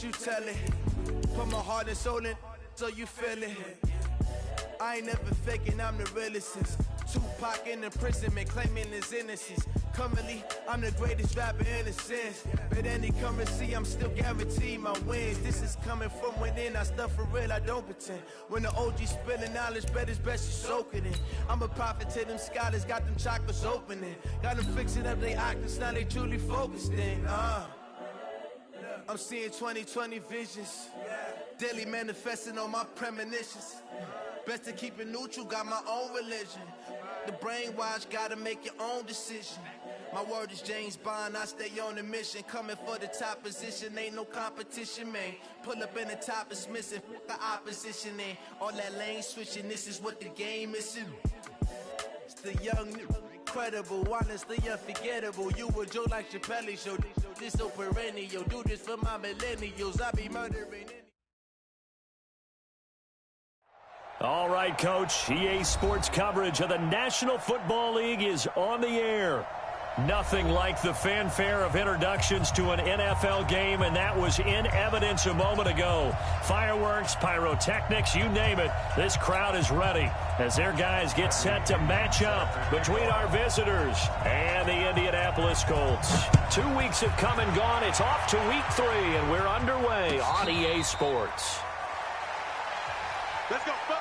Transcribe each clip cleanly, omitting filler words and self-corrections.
you tell it. Put my heart and soul in so you feel it. I ain't never faking, I'm the realest since Tupac in the prison, man, claiming his innocence. Currently, I'm the greatest rapper in a sense. But any currency, I'm still guaranteed my wins. This is coming from within, I stuff for real, I don't pretend. When the OG spilling knowledge, bet it's best you soak it in. I'm a prophet to them scholars, got them chakras opening. Got them fixing up they octaves, now they truly focused in. I'm seeing 2020 visions. Daily manifesting on my premonitions. Best to keep it neutral, got my own religion. The brainwash, gotta make your own decision. My word is James Bond, I stay on the mission. Coming for the top position, ain't no competition, man. Pull up in the top, it's missing, the opposition in. All that lane switching, this is what the game is. It's the young, incredible, honestly unforgettable. You a joke like Chappelle show, this so perennial. Do this for my millennials, I be murdering. All right, Coach, EA Sports coverage of the National Football League is on the air. Nothing like the fanfare of introductions to an NFL game, and that was in evidence a moment ago. Fireworks, pyrotechnics, you name it, this crowd is ready as their guys get set to match up between our visitors and the Indianapolis Colts. 2 weeks have come and gone. It's off to week 3, and we're underway on EA Sports. Let's go, fellas.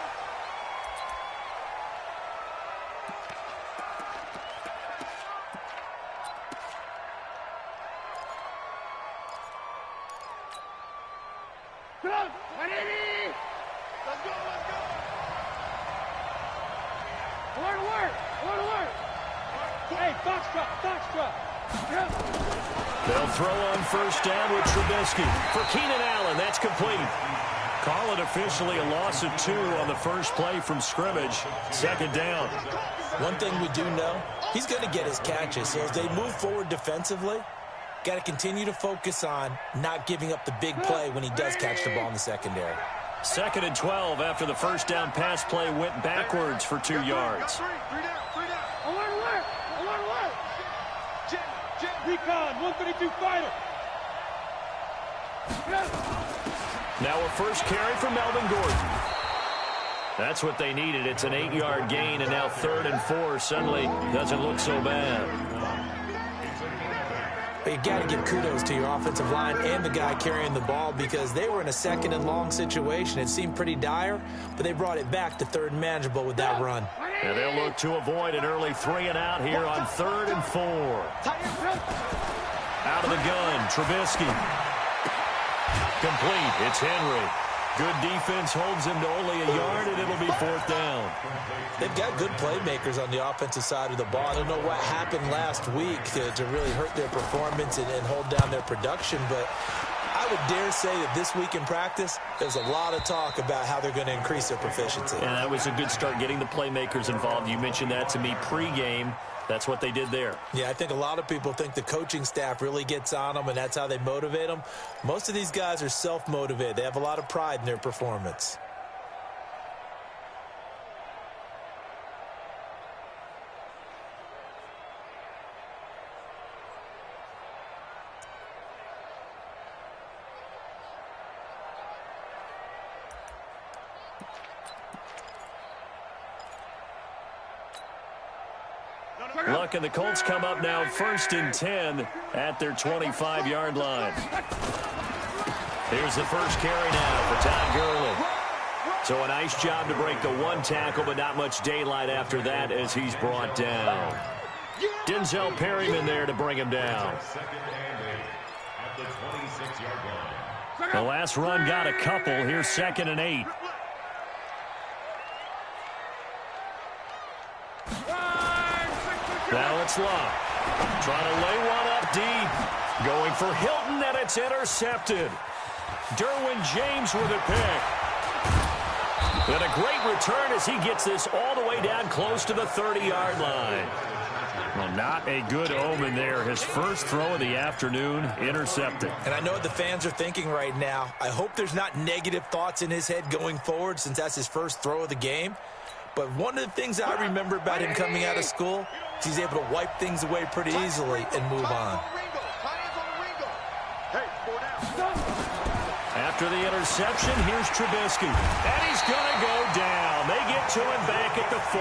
They'll throw on first down with Trubisky. For Keenan Allen, that's complete. Call it officially a loss of 2 on the first play from scrimmage. Second down. One thing we do know, he's going to get his catches. So as they move forward defensively, got to continue to focus on not giving up the big play when he does catch the ball in the secondary. 2nd and 12 after the first down pass play went backwards for 2 yards. Recon, 132 fighter. Now a first carry for Melvin Gordon. That's what they needed. It's an 8-yard gain, and now 3rd and 4 suddenly doesn't look so bad. But you got to give kudos to your offensive line and the guy carrying the ball because they were in a 2nd and long situation. It seemed pretty dire, but they brought it back to 3rd and manageable with that run. And they'll look to avoid an early 3 and out here on 3rd and 4. Out of the gun, Trubisky. Complete. It's Henry. Good defense holds him to only a yard, and it'll be 4th down. They've got good playmakers on the offensive side of the ball. I don't know what happened last week to really hurt their performance and hold down their production, but I would dare say that this week in practice, there's a lot of talk about how they're going to increase their proficiency. And that was a good start, getting the playmakers involved. You mentioned that to me pregame. That's what they did there. Yeah, I think a lot of people think the coaching staff really gets on them, and that's how they motivate them. Most of these guys are self-motivated. They have a lot of pride in their performance. Luck and the Colts come up now 1st and 10 at their 25-yard line. Here's the first carry now for Todd Gurley. So a nice job to break the 1 tackle, but not much daylight after that as he's brought down. Denzel Perryman there to bring him down. The last run got a couple. Here's 2nd and 8. Now it's Luck. Trying to lay one up deep. Going for Hilton, and it's intercepted. Derwin James with a pick. And a great return as he gets this all the way down close to the 30-yard line. Well, not a good omen there. His first throw of the afternoon, intercepted. And I know what the fans are thinking right now. I hope there's not negative thoughts in his head going forward since that's his first throw of the game. But one of the things I remember about him coming out of school is he's able to wipe things away pretty easily and move on. After the interception, here's Trubisky. And he's going to go down. They get to him back at the 40.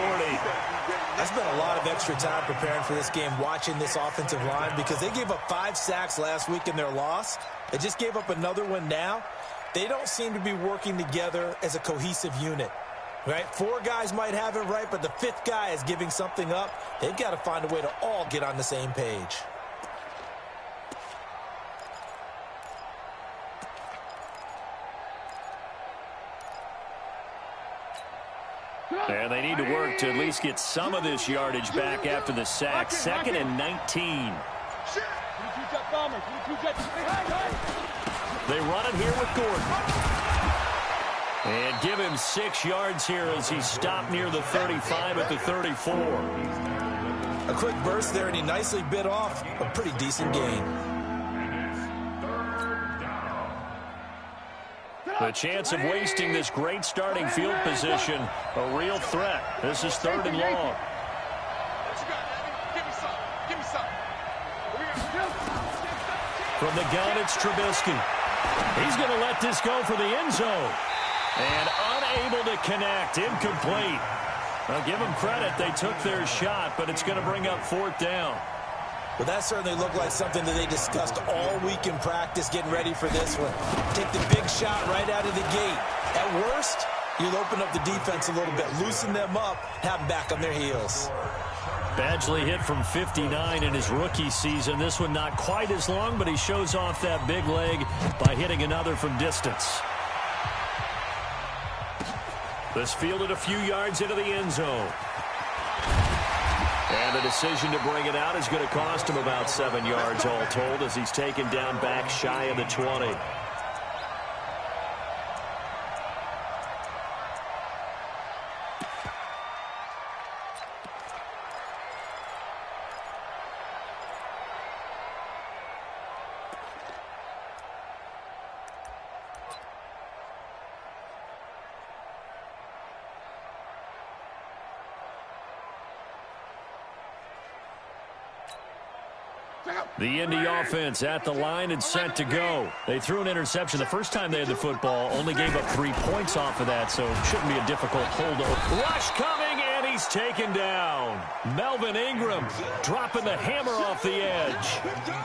I spent a lot of extra time preparing for this game, watching this offensive line, because they gave up 5 sacks last week in their loss. They just gave up another one now. They don't seem to be working together as a cohesive unit. Right? 4 guys might have it right, but the 5th guy is giving something up. They've got to find a way to all get on the same page. And they need to work to at least get some of this yardage back after the sack. 2nd and 19. They run it here with Gordon. And give him 6 yards here as he stopped near the 35 at the 34. A quick burst there, and he nicely bit off a pretty decent gain. The chance of wasting this great starting field position, a real threat. This is 3rd and long. From the gun, it's Trubisky. He's going to let this go for the end zone. And unable to connect, incomplete. I'll give them credit. They took their shot, but it's going to bring up 4th down. Well, that certainly looked like something that they discussed all week in practice, getting ready for this one. Take the big shot right out of the gate. At worst, you'll open up the defense a little bit, loosen them up, have them back on their heels. Badgley hit from 59 in his rookie season. This one not quite as long, but he shows off that big leg by hitting another from distance. This fielded a few yards into the end zone. And the decision to bring it out is going to cost him about 7 yards all told as he's taken down back shy of the 20. The Indy offense at the line and set to go. They threw an interception the first time they had the football, only gave up 3 points off of that, so it shouldn't be a difficult holdover. Rush coming, and he's taken down. Melvin Ingram dropping the hammer off the edge.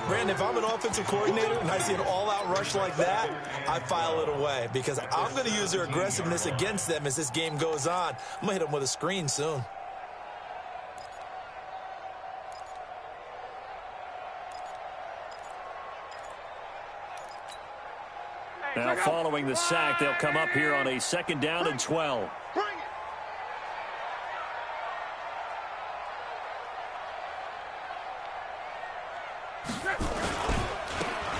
Brandon, if I'm an offensive coordinator and I see an all-out rush like that, I file it away because I'm going to use their aggressiveness against them as this game goes on. I'm going to hit them with a screen soon. Now following the sack, they'll come up here on a 2nd down and 12.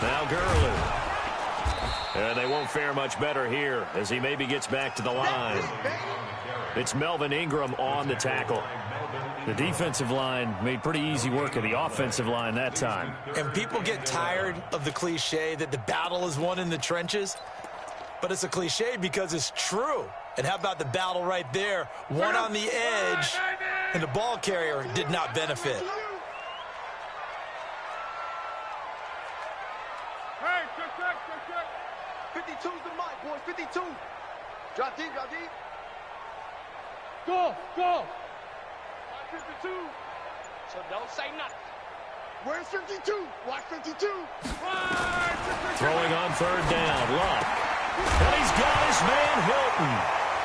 Now Gurley. And they won't fare much better here as he maybe gets back to the line. It's Melvin Ingram on the tackle. The defensive line made pretty easy work of the offensive line that time. And people get tired of the cliche that the battle is won in the trenches. But it's a cliche because it's true. And how about the battle right there? One on the edge, and the ball carrier did not benefit. Hey, check. 52's the mic, boys. 52. Drop deep. Go. 52. So don't say nothing. Where's 52? Watch 52. Throwing on 3rd down. Luck. And he's got his man Hilton.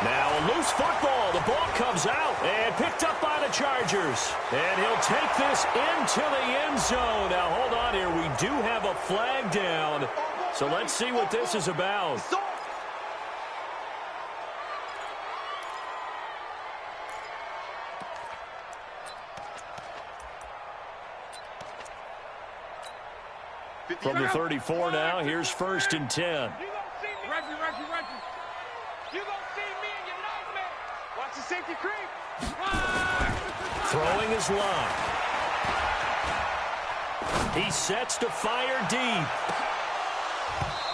Now a loose football. The ball comes out and picked up by the Chargers. And he'll take this into the end zone. Now hold on here. We do have a flag down. So let's see what this is about. From the 34 now, here's 1st and 10. You gonna see me? Reggie. You gonna see me in your nightmare. Watch the safety creep. Throwing his line. He sets to fire deep.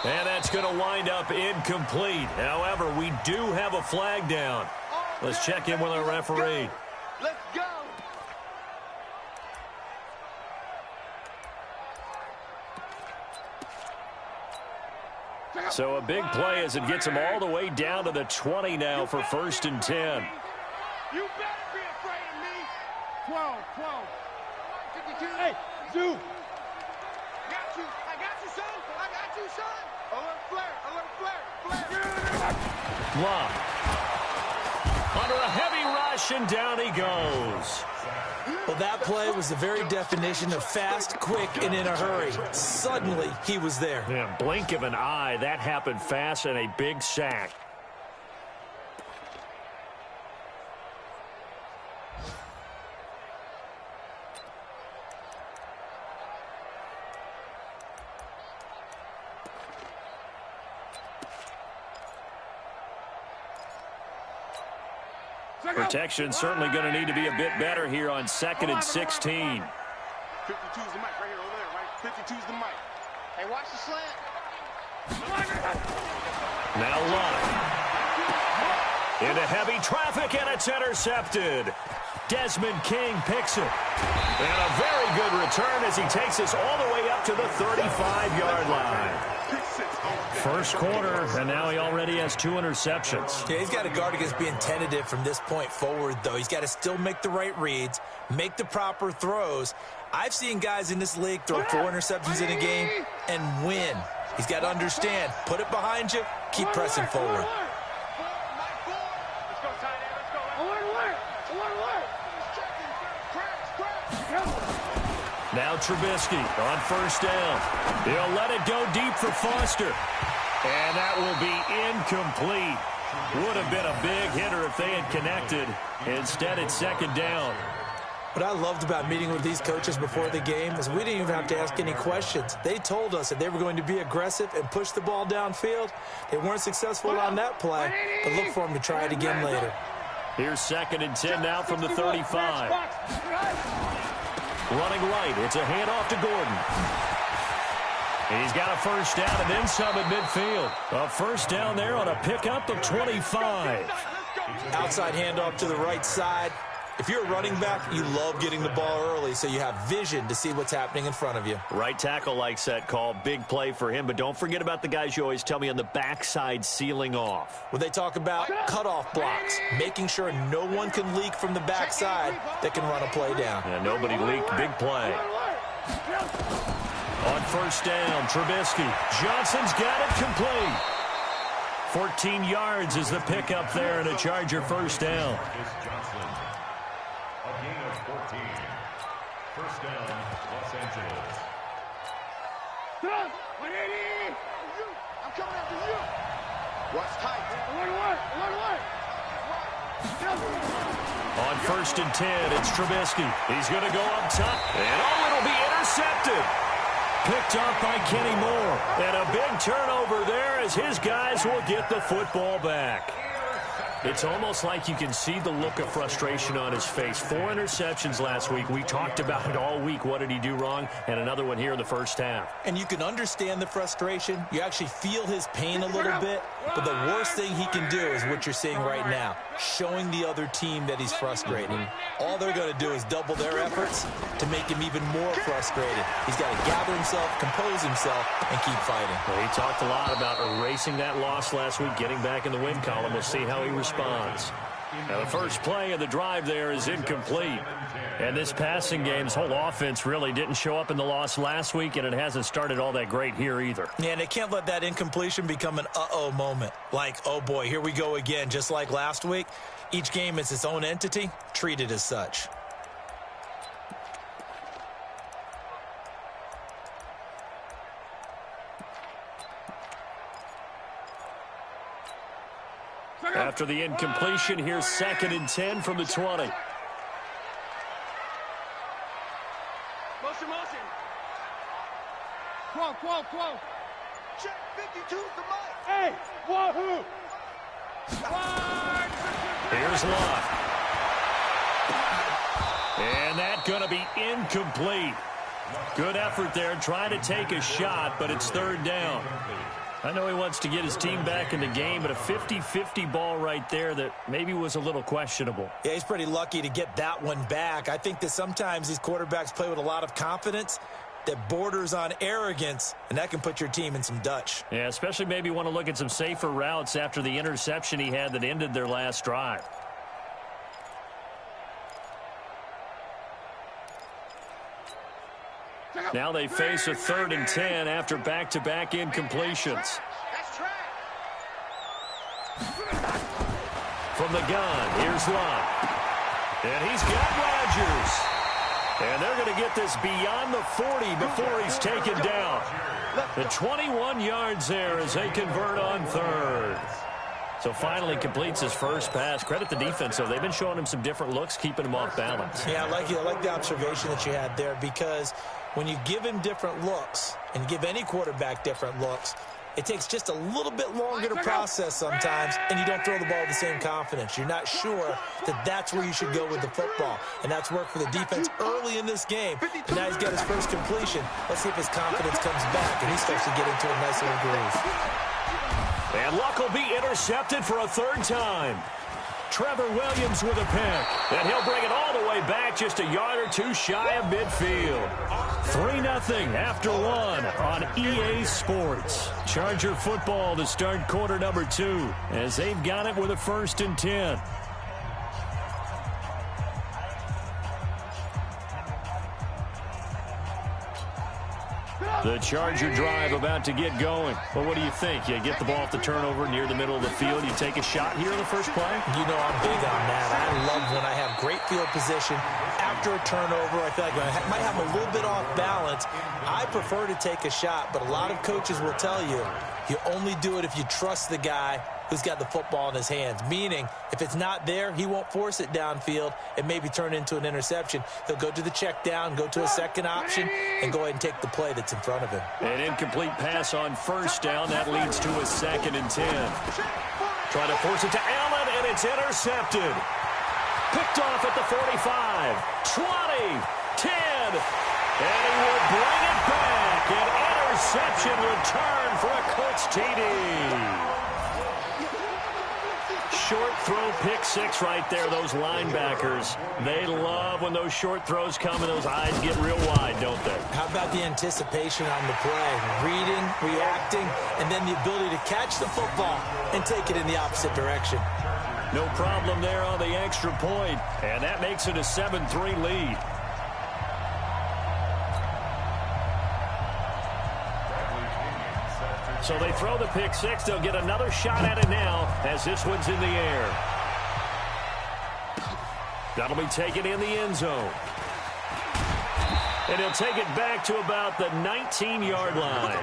And that's going to wind up incomplete. However, we do have a flag down. Let's check in with our referee. Let's go. So a big play as it gets him all the way down to the 20 now for 1st and 10. You better be afraid of me. 12. Hey, Zoo. I got you, son. A little flare. Block. Under a heavy rush, and down he goes. Well, that play was the very definition of fast, quick, and in a hurry. Suddenly, he was there. Yeah, blink of an eye, that happened fast, and a big sack. Protection certainly going to need to be a bit better here on 2nd and 16. 52's the mic right here, over there, right? 52's the mic. Hey, watch the slant. Now Love. Into heavy traffic, and it's intercepted. Desmond King picks it. And a very good return as he takes us all the way up to the 35-yard line. First quarter, and now he already has 2 interceptions. Yeah, he's got to guard against being tentative from this point forward, though. He's got to still make the right reads, make the proper throws. I've seen guys in this league throw 4 interceptions in a game and win. He's got to understand, put it behind you, keep pressing forward. Now Trubisky on 1st down. He'll let it go deep for Foster. And that will be incomplete. Would have been a big hitter if they had connected. Instead, it's 2nd down. What I loved about meeting with these coaches before the game is we didn't even have to ask any questions. They told us that they were going to be aggressive and push the ball downfield. They weren't successful on that play, but look for them to try it again later. Here's 2nd and 10 now from the 35. Running right, it's a handoff to Gordon. He's got a 1st down and then some at midfield. A 1st down there on a pickup of 25. Outside handoff to the right side. If you're a running back, you love getting the ball early so you have vision to see what's happening in front of you. Right tackle likes that call. Big play for him, but don't forget about the guys you always tell me on the backside sealing off. When they talk about cutoff blocks, making sure no one can leak from the backside that can run a play down. Yeah, nobody leaked. Big play. On 1st down, Trubisky. Johnson's got it complete. 14 yards is the pickup there, and a Charger 1st down. A gain of 14. 1st down, Los Angeles. I'm coming after you. Watch tight. On 1st and 10, it's Trubisky. He's going to go up top, and it'll be intercepted. Picked off by Kenny Moore. And a big turnover there as his guys will get the football back. It's almost like you can see the look of frustration on his face. 4 interceptions last week. We talked about it all week. What did he do wrong? And another one here in the 1st half. And you can understand the frustration. You actually feel his pain a little bit. But the worst thing he can do is what you're seeing right now, showing the other team that he's frustrated. All they're going to do is double their efforts to make him even more frustrated. He's got to gather himself, compose himself, and keep fighting. Well, he talked a lot about erasing that loss last week, getting back in the win column. We'll see how he responds. Now, the first play of the drive there is incomplete. And this passing game's whole offense really didn't show up in the loss last week, and it hasn't started all that great here either. Yeah, and they can't let that incompletion become an uh-oh moment. Like, oh boy, here we go again, just like last week. Each game is its own entity, treat it as such. After the incompletion, here's 2nd and 10 from the 20. Motion. 12. Check 52's the mic. Hey, wahoo. Here's Love. And that's going to be incomplete. Good effort there, trying to take a shot, but it's 3rd down. I know he wants to get his team back in the game, but a 50-50 ball right there that maybe was a little questionable. Yeah, he's pretty lucky to get that one back. I think that sometimes these quarterbacks play with a lot of confidence, that borders on arrogance, and that can put your team in some Dutch. Yeah, especially maybe want to look at some safer routes after the interception he had that ended their last drive. Now they face a 3rd and 10 after back-to-back incompletions. From the gun, here's Love. And he's got Rodgers. And they're going to get this beyond the 40 before he's taken down. The 21 yards there as they convert on 3rd. So finally completes his first pass. Credit the defense, though. They've been showing him some different looks, keeping him off balance. Yeah, I like the observation that you had there, because when you give him different looks and give any quarterback different looks, it takes just a little bit longer to process sometimes, and you don't throw the ball with the same confidence. You're not sure that that's where you should go with the football, and that's worked for the defense early in this game. And now he's got his first completion. Let's see if his confidence comes back, and he starts to get into a nice little groove. And Luck will be intercepted for a 3rd time. Trevor Williams with a pick. And he'll bring it all the way back just a yard or 2 shy of midfield. 3-0 after 1 on EA Sports. Charger football to start quarter number 2 as they've got it with a 1st and 10. The Charger drive about to get going. Well, what do you think? You get the ball off the turnover near the middle of the field. You take a shot here in the first play? You know I'm big on that. I love when I have great field position. After a turnover, I feel like I might have a little bit off balance. I prefer to take a shot, but a lot of coaches will tell you, you only do it if you trust the guy who's got the football in his hands. Meaning, if it's not there, he won't force it downfield and maybe turn it into an interception. He'll go to the check down, go to a second option, and go ahead and take the play that's in front of him. An incomplete pass on 1st down. That leads to a 2nd and 10. Try to force it to Allen, and it's intercepted. Picked off at the 45, 20, 10, and he will bring it back. An interception return for a Colts TD. Short throw, pick 6 right there. Those linebackers, they love when those short throws come and those eyes get real wide, don't they? How about the anticipation on the play? Reading, reacting, and then the ability to catch the football and take it in the opposite direction. No problem there on the extra point, and that makes it a 7-3 lead. So they throw the pick 6. They'll get another shot at it now as this one's in the air. That'll be taken in the end zone. And he'll take it back to about the 19-yard line.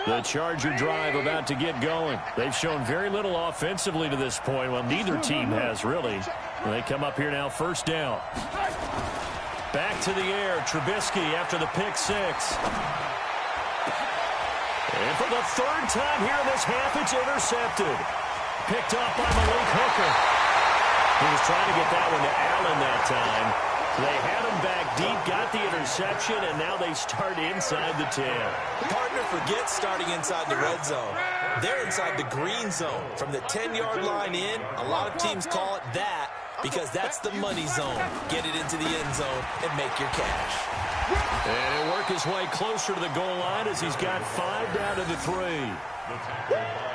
The Charger drive about to get going. They've shown very little offensively to this point. Well, neither team has really. They come up here now, 1st down. Back to the air, Trubisky after the pick 6. And for the 3rd time here in this half, it's intercepted. Picked off by Malik Hooker. He was trying to get that one to Allen that time. They had him back deep, got the interception, and now they start inside the 10. Partner forgets starting inside the red zone. They're inside the green zone. From the 10-yard line in, a lot of teams call it that because that's the money zone. Get it into the end zone and make your cash. And he'll work his way closer to the goal line as he's got 5 down to the 3.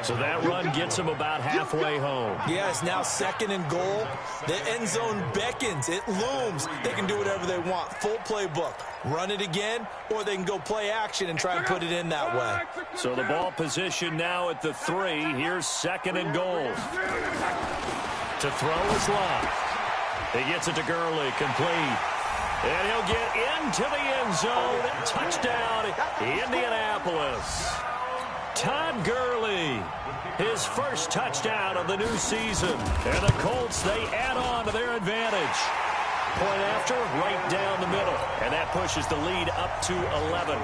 So that run gets him about halfway home. Yeah, it's now 2nd and goal. The end zone beckons. It looms. They can do whatever they want. Full playbook. Run it again, or they can go play action and try and put it in that way. So the ball position now at the 3. Here's 2nd and goal. To throw is Love. He gets it to Gurley, complete. And he'll get into the end zone. Touchdown, Indianapolis. Todd Gurley, his first touchdown of the new season. And the Colts, they add on to their advantage. Point after, right down the middle. And that pushes the lead up to 11.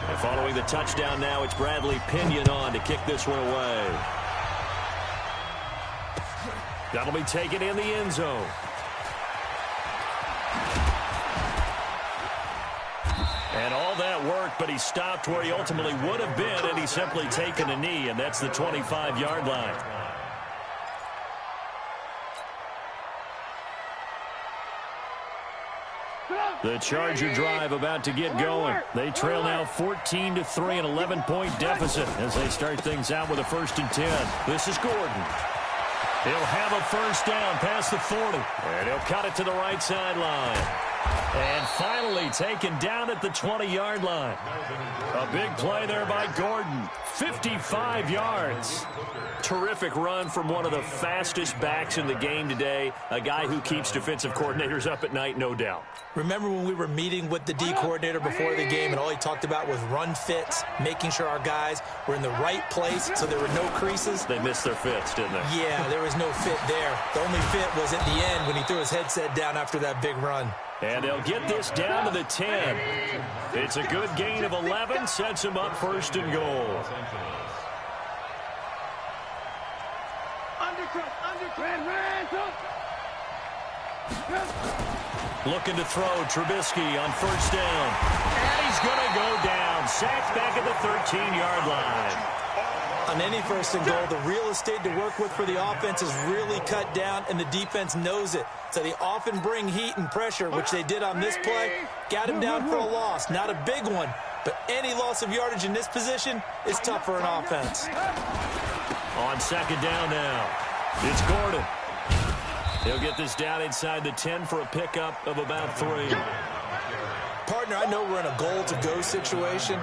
And following the touchdown now, it's Bradley Pinion on to kick this one away. That'll be taken in the end zone. And all that worked, but he stopped where he ultimately would have been, and he's simply taken a knee, and that's the 25-yard line. The Charger drive about to get going. They trail now 14-3, an 11-point deficit as they start things out with a 1st and 10. This is Gordon. He'll have a first down past the 40, and he'll cut it to the right sideline. And finally taken down at the 20-yard line. A big play there by Gordon. 55 yards. Terrific run from one of the fastest backs in the game today. A guy who keeps defensive coordinators up at night, no doubt. Remember when we were meeting with the D coordinator before the game and all he talked about was run fits, making sure our guys were in the right place so there were no creases? They missed their fits, didn't they? Yeah, there was no fit there. The only fit was at the end when he threw his headset down after that big run. And they'll get this down to the 10. It's a good gain of 11, sets him up 1st and goal. Looking to throw, Trubisky on 1st down. And he's going to go down. Sacked back at the 13-yard line. On any 1st and goal, the real estate to work with for the offense is really cut down, and the defense knows it. So they often bring heat and pressure, which they did on this play. Got him down for a loss. Not a big one, but any loss of yardage in this position is tough for an offense. On 2nd down now, it's Gordon. He'll get this down inside the 10 for a pickup of about 3. Partner, I know we're in a goal-to-go situation,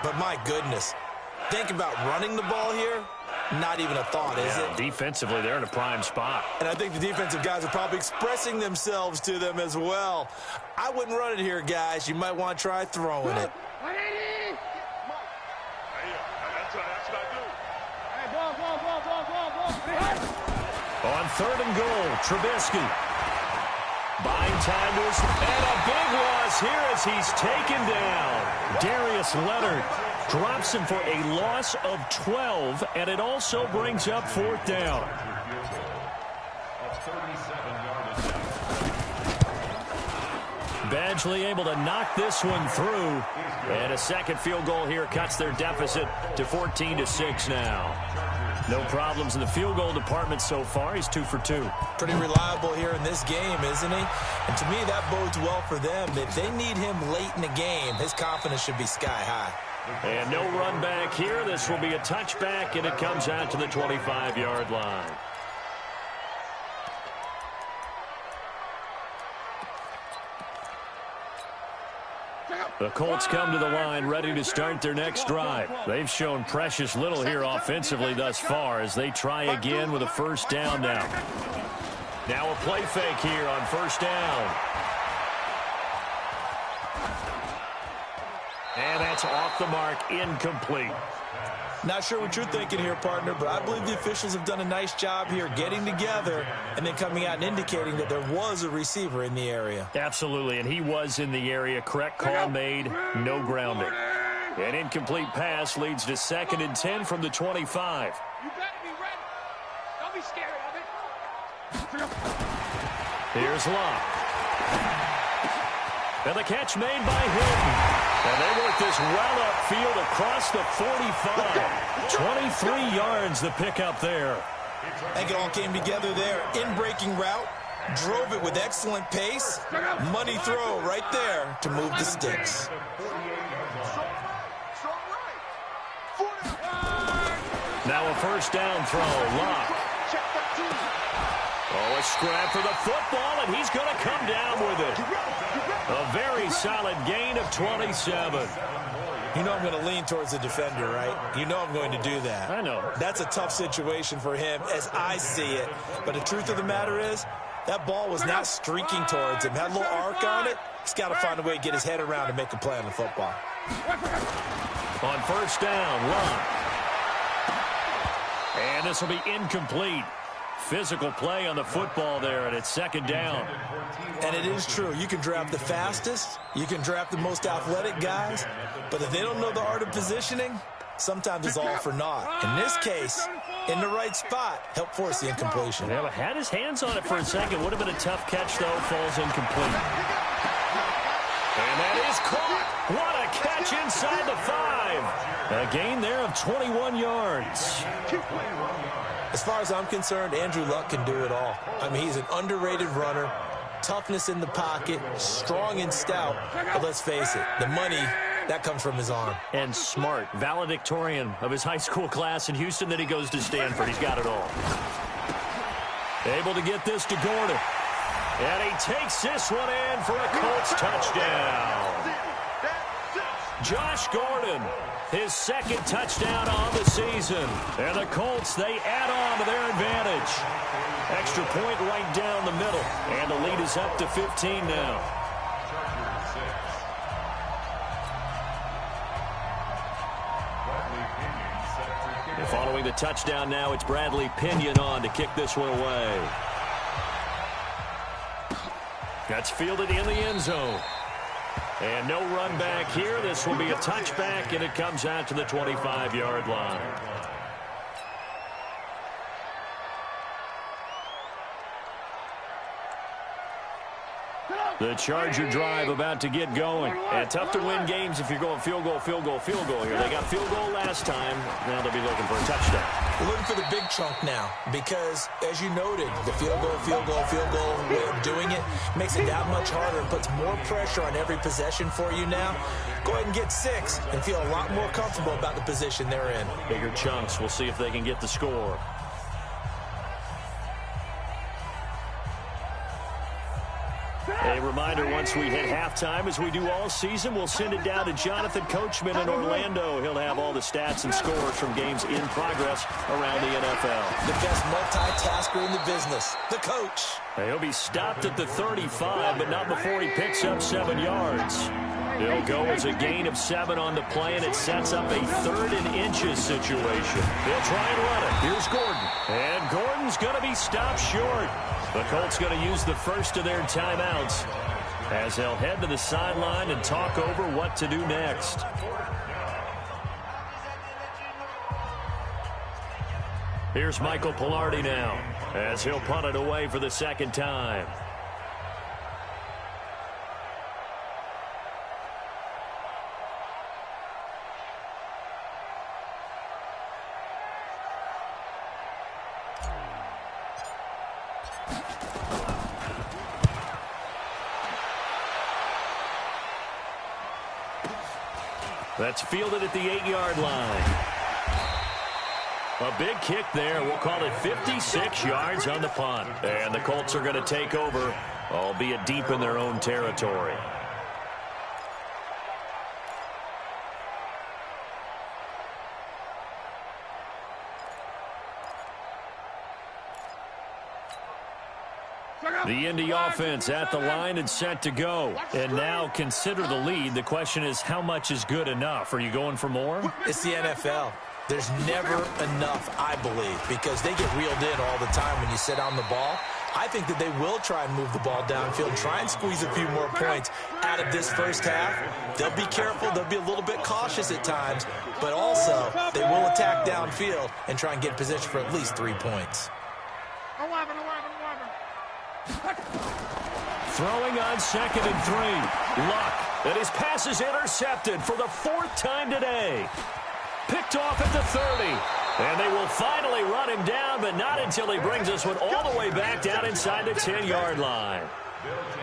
but my goodness. Think about running the ball here. Not even a thought, is it? Defensively, they're in a prime spot. And I think the defensive guys are probably expressing themselves to them as well. I wouldn't run it here, guys. You might want to try throwing it. On 3rd and goal, Trubisky. Buying time to his, and a big loss here as he's taken down. Darius Leonard drops him for a loss of 12, and it also brings up 4th down. Badgley able to knock this one through, and a second field goal here cuts their deficit to 14-6 now. No problems in the field goal department so far. He's 2 for 2. Pretty reliable here in this game, isn't he? And to me, that bodes well for them. If they need him late in the game, his confidence should be sky high. And no run back here. This will be a touchback, and it comes out to the 25-yard line. The Colts come to the line ready to start their next drive. They've shown precious little here offensively thus far as they try again with a 1st down now. Now a play fake here on 1st down. And that's off the mark, incomplete. Not sure what you're thinking here, partner, but I believe the officials have done a nice job here getting together and then coming out and indicating that there was a receiver in the area. Absolutely, and he was in the area. Correct call made, no grounding. An incomplete pass leads to 2nd and 10 from the 25. You better be ready. Don't be scared of it. Here's Locke. And the catch made by Hilton. And they work this well upfield across the 45. 23 yards the pickup there. I think it all came together there. In-breaking route, drove it with excellent pace. Money throw right there to move the sticks. Now a 1st down throw. Locke. Oh, a scrap for the football, and he's going to come down with it. A very solid gain of 27. You know I'm going to lean towards the defender, right? You know I'm going to do that. I know. That's a tough situation for him as I see it. But the truth of the matter is, that ball was not streaking towards him. Had a little arc on it. He's got to find a way to get his head around and make a play on the football. On 1st down, Locke. And this will be incomplete. Physical play on the football there, and it's 2nd down. And it is true. You can draft the fastest. You can draft the most athletic guys. But if they don't know the art of positioning, sometimes it's all for naught. In this case, in the right spot, help force the incompletion. Yeah, but had his hands on it for a second. Would have been a tough catch, though. Falls incomplete. And that is caught. What a catch inside the 5. A gain there of 21 yards. As far as I'm concerned, Andrew Luck can do it all. I mean, he's an underrated runner, toughness in the pocket, strong and stout. But let's face it, the money, that comes from his arm. And smart, valedictorian of his high school class in Houston. Then he goes to Stanford. He's got it all. Able to get this to Gordon. And he takes this one in for a Colts touchdown. Josh Gordon, his second touchdown on the season. And the Colts, they add on to their advantage. Extra point right down the middle. And the lead is up to 15 now. And following the touchdown now, it's Bradley Pinion on to kick this one away. That's fielded in the end zone. And no run back here. This will be a touchback, and it comes out to the 25-yard line. The Charger drive about to get going. And tough to win games if you're going field goal, field goal, field goal here. They got field goal last time. Now they'll be looking for a touchdown. We're looking for the big chunk now because, as you noted, the field goal way of doing it makes it that much harder and puts more pressure on every possession for you now. Go ahead and get 6 and feel a lot more comfortable about the position they're in. Bigger chunks. We'll see if they can get the score. A reminder, once we hit halftime, as we do all season, we'll send it down to Jonathan Coachman in Orlando. He'll have all the stats and scores from games in progress around the NFL. The best multitasker in the business, the coach. He'll be stopped at the 35, but not before he picks up 7 yards. He'll go as a gain of 7 on the play, and it sets up a 3rd and inches situation. He'll try and run it. Here's Gordon. And Gordon's going to be stopped short. The Colts going to use the first of their timeouts as they'll head to the sideline and talk over what to do next. Here's Michael Pilardi now as he'll punt it away for the second time. That's fielded at the 8-yard line. A big kick there. We'll call it 56 yards on the punt. And the Colts are going to take over, albeit deep in their own territory. The Indy offense at the line and set to go. And now consider the lead. The question is, how much is good enough? Are you going for more? It's the NFL. There's never enough, I believe, because they get reeled in all the time when you sit on the ball. I think that they will try and move the ball downfield, try and squeeze a few more points out of this first half. They'll be careful. They'll be a little bit cautious at times, but also they will attack downfield and try and get in position for at least 3 points. Throwing on 2nd and 3. Luck. And his pass is intercepted for the 4th time today. Picked off at the 30. And they will finally run him down, but not until he brings us one all the way back down inside the 10-yard line.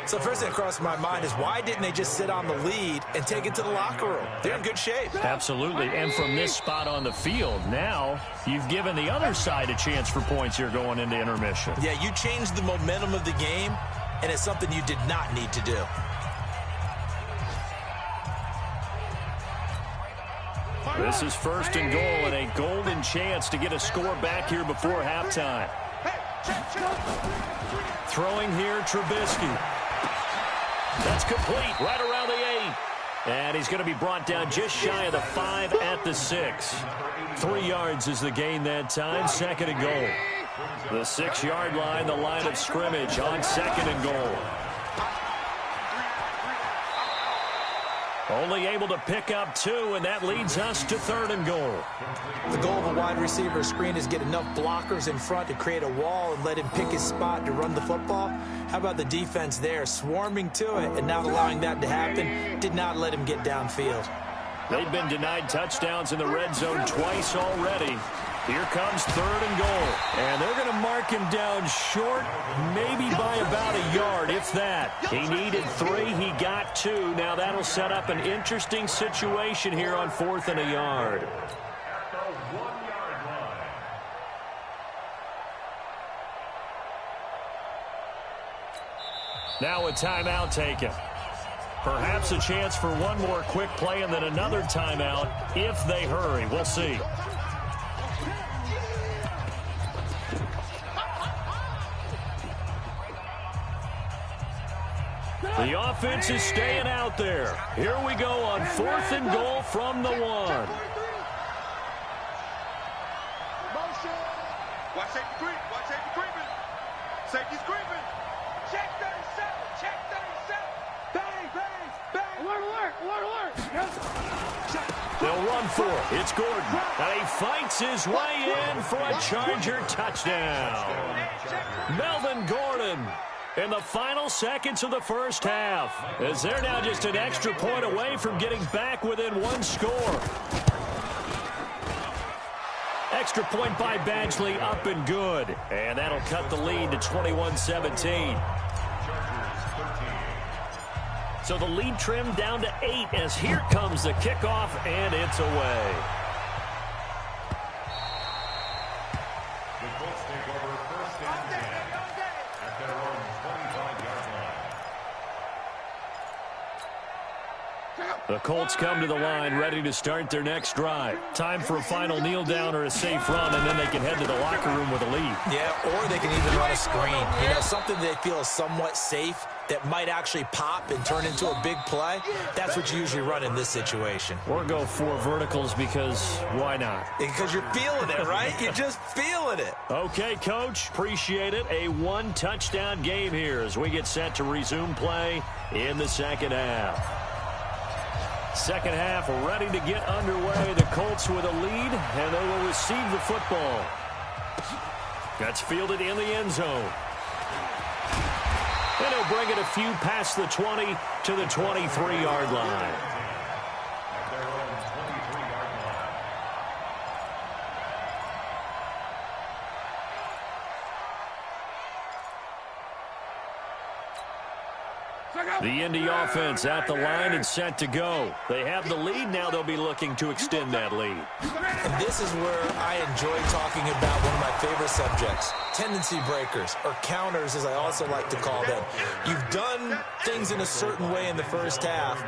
So first thing that crossed my mind is, why didn't they just sit on the lead and take it to the locker room? They're in good shape. Absolutely. And from this spot on the field, now you've given the other side a chance for points here going into intermission. Yeah, you changed the momentum of the game, and it's something you did not need to do. This is 1st and goal, and a golden chance to get a score back here before halftime. Throwing here, Trubisky. That's complete right around the 8. And he's going to be brought down just shy of the 5 at the 6. 3 yards is the gain that time. 2nd and goal. The 6-yard line, the line of scrimmage on 2nd and goal. Only able to pick up 2, and that leads us to 3rd and goal. The goal of a wide receiver screen is get enough blockers in front to create a wall and let him pick his spot to run the football. How about the defense there, swarming to it and not allowing that to happen? Did not let him get downfield. They've been denied touchdowns in the red zone twice already. Here comes 3rd and goal. And they're going to mark him down short, maybe by about a yard, if that. He needed 3. He got 2. Now that'll set up an interesting situation here on 4th and a yard. At the 1-yard line. Now a timeout taken. Perhaps a chance for one more quick play and then another timeout if they hurry. We'll see. The offense is staying out there. Here we go on 4th and goal from the 1. Watch safety creep. Watch safety creeping. Safety's creeping. Check 37. Check 37. Bang, bang, bang. Alert, alert, alert, alert. They'll run for it. It's Gordon. And he fights his way in for a Charger touchdown. Melvin Gordon in the final seconds of the first half, as they're now just an extra point away from getting back within 1 score. Extra point by Badgley, up and good. And that'll cut the lead to 21-17. So the lead trimmed down to 8 as here comes the kickoff, and it's away. The Colts take over 1st and 10 at their own 25-yard line. The Colts come to the line ready to start their next drive. Time for a final kneel down or a safe run, and then they can head to the locker room with a lead. Yeah, or they can even run a screen. You know, something they feel is somewhat safe that might actually pop and turn into a big play. That's what you usually run in this situation. Or go 4 verticals because why not? Because you're feeling it, right? You're just feeling it. Okay, Coach. Appreciate it. A 1-touchdown game here as we get set to resume play in the second half. Second half ready to get underway. The Colts with a lead, and they will receive the football. That's fielded in the end zone. And he'll bring it a few past the 20 to the 23-yard line. At their own 23-yard line. The Indy offense at the line and set to go. They have the lead. Now they'll be looking to extend that lead. And this is where I enjoy talking about one of my favorite subjects, tendency breakers, or counters as I also like to call them. You've done things in a certain way in the first half,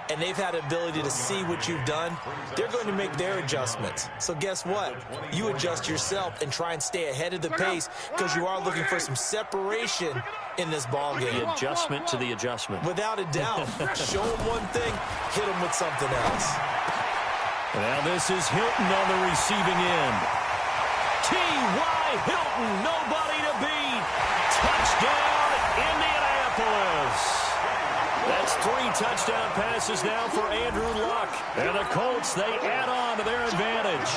and they've had the ability to see what you've done. They're going to make their adjustments. So guess what? You adjust yourself and try and stay ahead of the pace because you are looking for some separation in this ball game. The adjustment to the adjustment. Without a doubt. Show them one thing, hit them with something else. Now this is Hilton on the receiving end. T.Y. Hilton, nobody to beat. Touchdown, Indianapolis. That's 3 touchdown passes now for Andrew Luck. And the Colts, they add on to their advantage.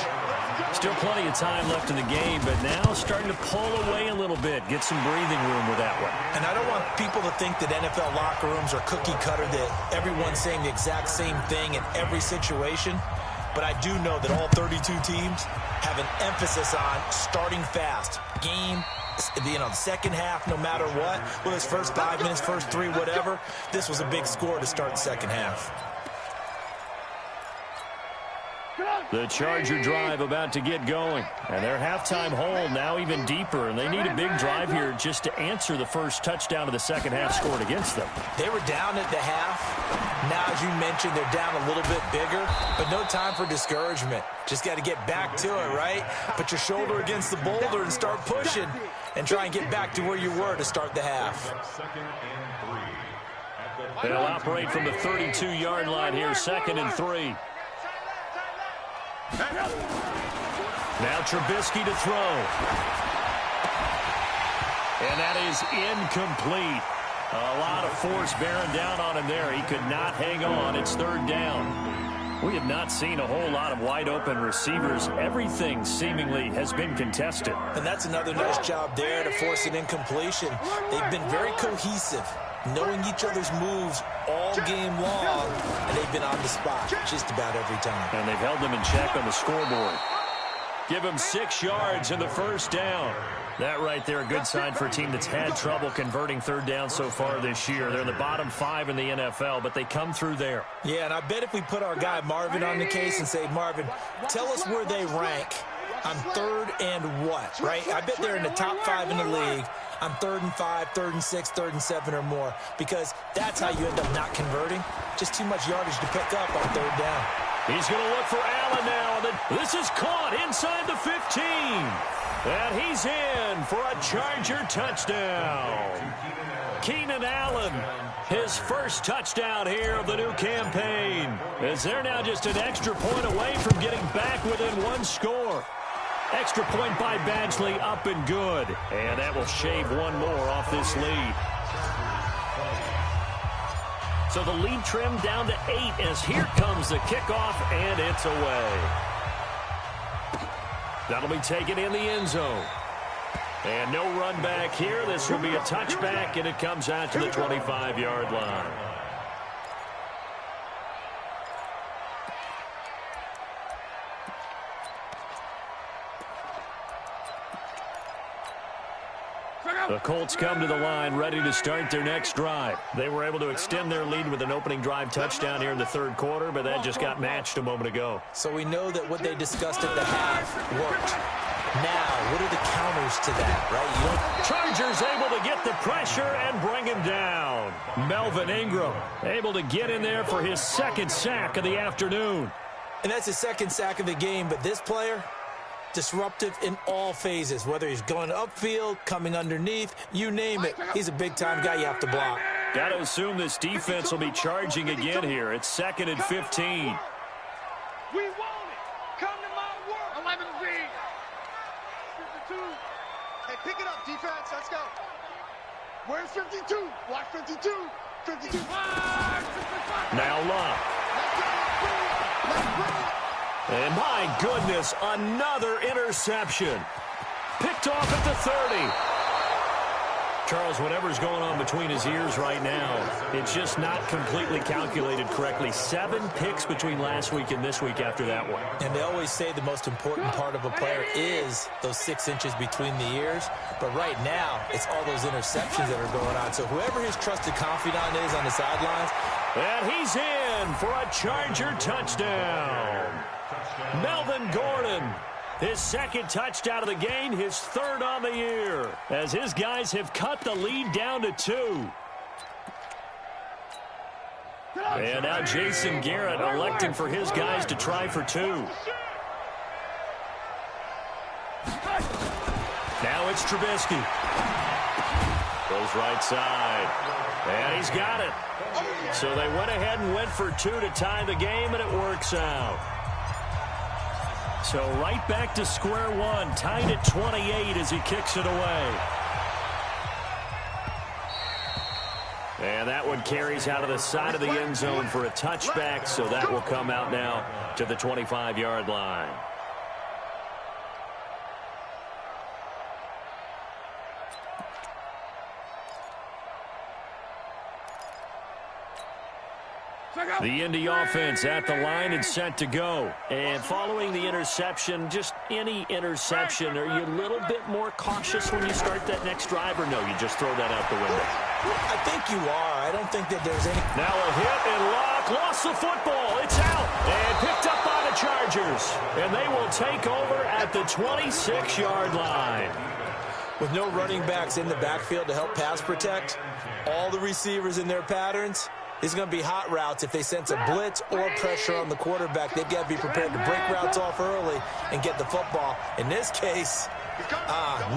Still plenty of time left in the game, but now starting to pull away a little bit. Get some breathing room with that one. And I don't want people to think that NFL locker rooms are cookie cutter, that everyone's saying the exact same thing in every situation. But I do know that all 32 teams have an emphasis on starting fast. Game, you know, the second half, no matter what. Whether it's first 5 minutes, first 3, whatever. This was a big score to start the second half. The Charger drive about to get going. And their halftime hole now even deeper. And they need a big drive here just to answer the first touchdown of the second half scored against them. They were down at the half. Now, as you mentioned, they're down a little bit bigger. But no time for discouragement. Just got to get back to it, right? Put your shoulder against the boulder and start pushing. And try and get back to where you were to start the half. 2nd and 3. They'll operate from the 32-yard line here, 2nd and 3. Now Trubisky to throw. And that is incomplete. A lot of force bearing down on him there. He could not hang on. It's 3rd down. We have not seen a whole lot of wide-open receivers. Everything seemingly has been contested. And that's another nice job there to force an incompletion. They've been very cohesive. knowing each other's moves all game long, and they've been on the spot just about every time. And they've held them in check on the scoreboard. Give him 6 yards in the first down. That right there, a good sign for a team that's had trouble converting third down so far this year. They're in the bottom 5 in the NFL, but they come through there. Yeah, and I bet if we put our guy Marvin on the case and say, Marvin, tell us where they rank on 3rd and what, right? I bet they're in the top 5 in the league on 3rd and 5, 3rd and 6, 3rd and 7 or more, because that's how you end up not converting. Just too much yardage to pick up on 3rd down. He's going to look for Allen now. This is caught inside the 15. And he's in for a Charger touchdown. Keenan Allen, his first touchdown here of the new campaign, as they're now just an extra point away from getting back within 1 score. Extra point by Badgley, up and good. And that will shave 1 more off this lead. So the lead trimmed down to 8 as here comes the kickoff, and it's away. That'll be taken in the end zone. And no run back here. This will be a touchback, and it comes out to the 25-yard line. The Colts come to the line ready to start their next drive. They were able to extend their lead with an opening drive touchdown here in the 3rd quarter, but that just got matched a moment ago. So we know that what they discussed at the half worked. Now, what are the counters to that, right? Chargers able to get the pressure and bring him down. Melvin Ingram able to get in there for his 2nd sack of the afternoon. And that's his 2nd sack of the game, but this player, disruptive in all phases, whether he's going upfield, coming underneath, you name it. He's a big-time guy you have to block. Got to assume this defense will be charging again here. It's 2nd and 15. We want it. Come to my world. 11 feet. 52. Hey, pick it up, defense. Let's go. Where's 52? Watch 52. 52. Now Love. And my goodness, another interception. Picked off at the 30. Charles, whatever's going on between his ears right now, it's just not completely calculated correctly. 7 picks between last week and this week after that one. And they always say the most important part of a player is those 6 inches between the ears. But right now, it's all those interceptions that are going on. So whoever his trusted confidant is on the sidelines. And he's in for a Charger touchdown. Melvin Gordon, his 2nd touchdown of the game, his 3rd on the year, as his guys have cut the lead down to 2. And now Jason Garrett electing for his guys to try for 2. Now it's Trubisky. Goes right side. And he's got it. So they went ahead and went for 2 to tie the game, and it works out. So right back to square one, tied at 28 as he kicks it away. And that one carries out of the side of the end zone for a touchback, so that will come out now to the 25-yard line. The Indy offense at the line and set to go. And following the interception, just any interception, are you a little bit more cautious when you start that next drive, or no, you just throw that out the window? I think you are. I don't think that there's any... Now a hit and Locke lost the football. It's out and picked up by the Chargers. And they will take over at the 26-yard line. With no running backs in the backfield to help pass protect, all the receivers in their patterns, these are going to be hot routes. If they sense a blitz or pressure on the quarterback, they've got to be prepared to break routes off early and get the football. In this case,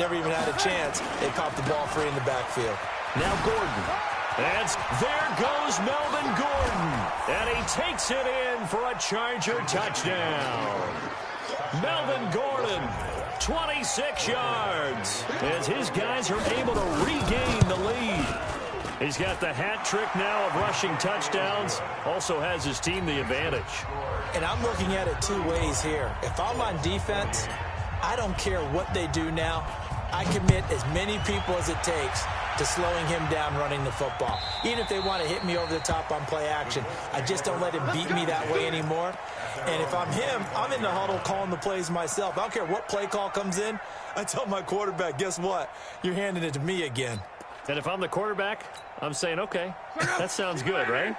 never even had a chance. They popped the ball free in the backfield. Now Gordon. And there goes Melvin Gordon. And he takes it in for a Charger touchdown. Melvin Gordon, 26 yards, as his guys are able to regain the lead. He's got the hat trick now of rushing touchdowns. Also has his team the advantage. And I'm looking at it 2 ways here. If I'm on defense, I don't care what they do now. I commit as many people as it takes to slowing him down running the football. Even if they want to hit me over the top on play action, I just don't let him beat me that way anymore. And if I'm him, I'm in the huddle calling the plays myself. I don't care what play call comes in. I tell my quarterback, guess what? You're handing it to me again. And if I'm the quarterback, I'm saying, okay, that sounds good, right?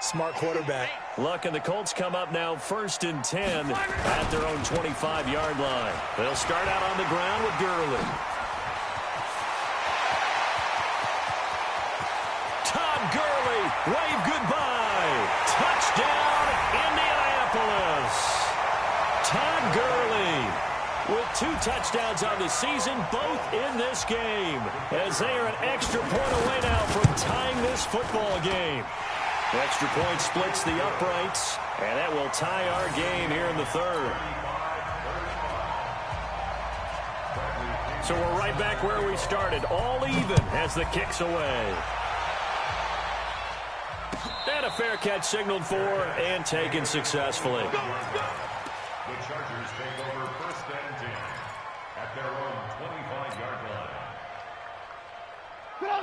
Smart quarterback. Luck and the Colts come up now 1st and 10 at their own 25-yard line. They'll start out on the ground with Gurley. Todd Gurley, wave goodbye. Touchdown, Indianapolis. Todd Gurley with 2 touchdowns on the season, both in this game, as they are an extra point away now from tying this football game. The extra point splits the uprights, and that will tie our game here in the 3rd. So we're right back where we started, all even as the kick's away. And a fair catch signaled for and taken successfully. The Chargers take over 1st and 10 at their own 25-yard line.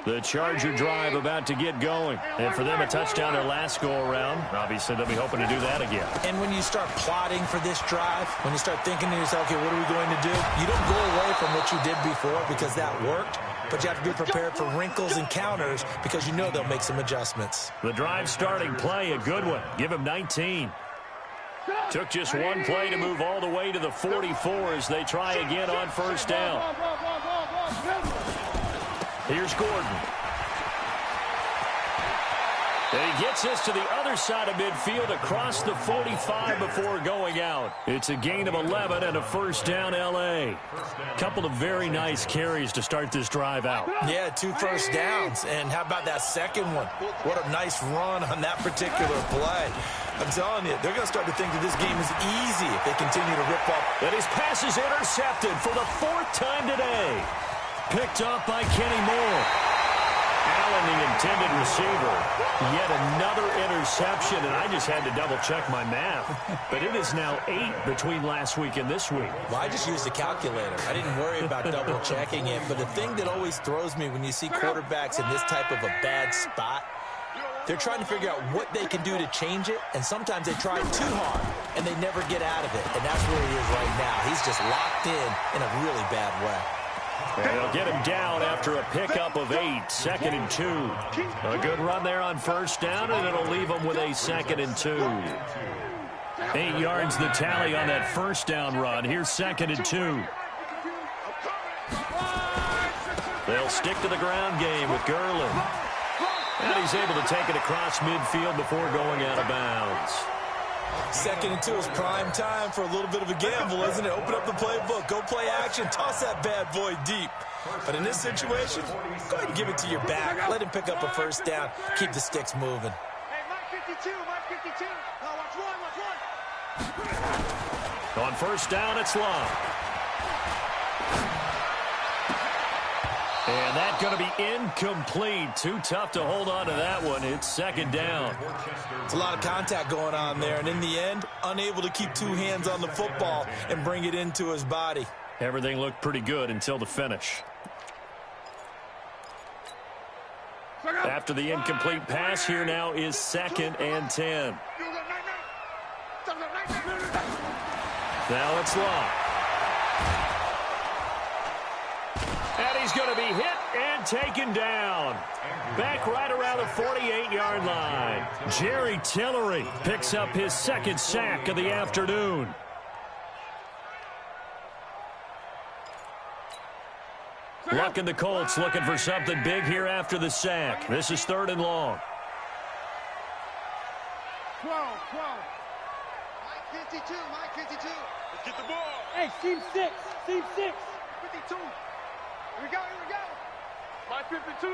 The Charger drive about to get going. And for them, a touchdown their last go-around. Obviously, they'll be hoping to do that again. And when you start plotting for this drive, when you start thinking to yourself, okay, what are we going to do? You don't go away from what you did before because that worked, but you have to be prepared for wrinkles and counters because you know they'll make some adjustments. The drive starting play, a good one. Give him 19. Took just one play to move all the way to the 44 as they try again on 1st down. Here's Gordon. And he gets this to the other side of midfield across the 45 before going out. It's a gain of 11 and a 1st down L.A. Couple of very nice carries to start this drive out. Yeah, 2 first downs. And how about that second one? What a nice run on that particular play. I'm telling you, they're going to start to think that this game is easy if they continue to rip up. And his pass is intercepted for the 4th time today. Picked up by Kenny Moore. Allen, the intended receiver. Yet another interception, and I just had to double-check my math. But it is now 8 between last week and this week. Well, I just used a calculator. I didn't worry about double-checking it. But the thing that always throws me when you see quarterbacks in this type of a bad spot, they're trying to figure out what they can do to change it, and sometimes they try too hard, and they never get out of it. And that's where he is right now. He's just locked in a really bad way. And they'll get him down after a pickup of 8, 2nd and 2. A good run there on 1st down, and it'll leave them with a 2nd and 2. 8 yards the tally on that 1st down run. Here's 2nd and 2. They'll stick to the ground game with Gurley. And he's able to take it across midfield before going out of bounds. 2nd and 2 is prime time for a little bit of a gamble, isn't it? Open up the playbook, go play action, toss that bad boy deep. But in this situation, go ahead and give it to your back. Let him pick up a 1st down. Keep the sticks moving. Hey, Mike 52, Mike 52. Now watch one. On 1st down, it's Long. And that's going to be incomplete. Too tough to hold on to that one. It's 2nd down. It's a lot of contact going on there, and in the end, unable to keep 2 hands on the football and bring it into his body. Everything looked pretty good until the finish. After the incomplete pass, here now is 2nd and 10. Now it's Long. And he's going to be hit and taken down. Back right around the 48-yard line. Jerry Tillery picks up his 2nd sack of the afternoon. Luck and the Colts looking for something big here after the sack. This is 3rd and long. 12. Mike 52, Mike 52. Let's get the ball. Hey, team 6. 52. Here we go. Mike 52.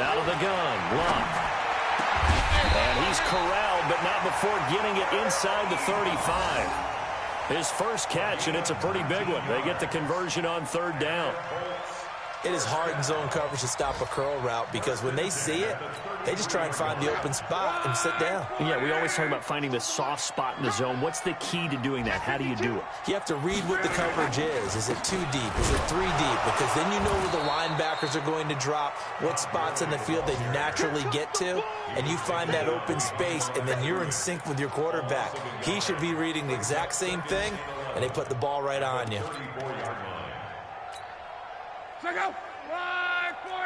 Out of the gun, Luck. And he's corralled, but not before getting it inside the 35. His first catch, and it's a pretty big one. They get the conversion on 3rd down. It is hard in zone coverage to stop a curl route because when they see it, they just try and find the open spot and sit down. Yeah, we always talk about finding the soft spot in the zone. What's the key to doing that? How do you do it? You have to read what the coverage is. Is it 2 deep? Is it 3 deep? Because then you know where the linebackers are going to drop, what spots in the field they naturally get to, and you find that open space, and then you're in sync with your quarterback. He should be reading the exact same thing, and they put the ball right on you. Check out. Right, 40.